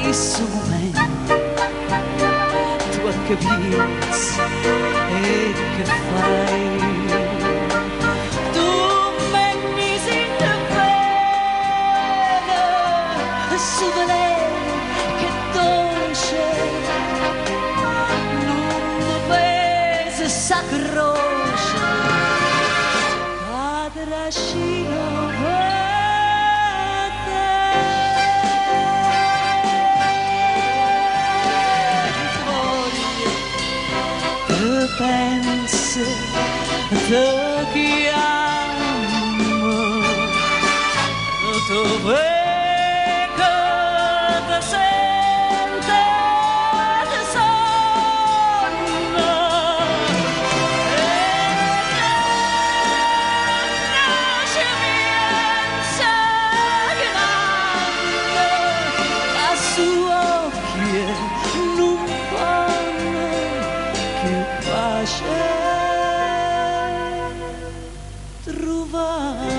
questo momento tu capisci e che fai. Tu mi misi in pena su di lei che dolce non mi pesa sa croce a trascino pensi, te chiamo, tu vedi che ti sente, ti sonno, e lasciami insegnando a suo occhio non fanno che pace trovare.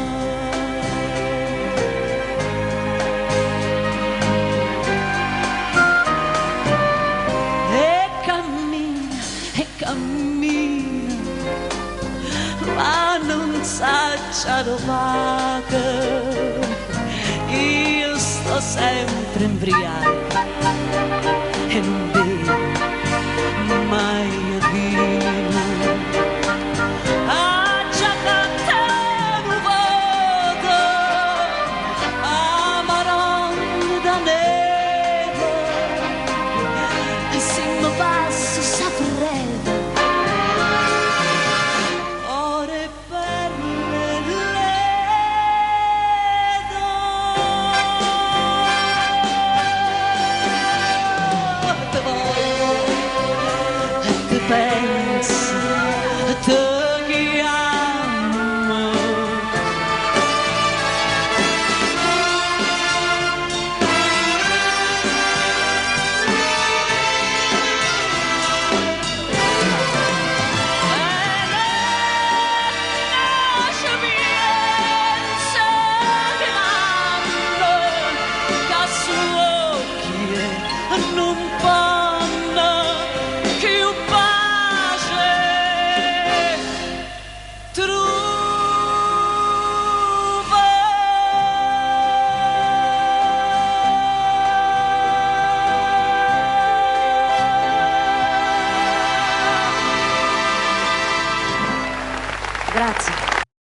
E cammina, ma non sa dove. Io sto sempre imbriaco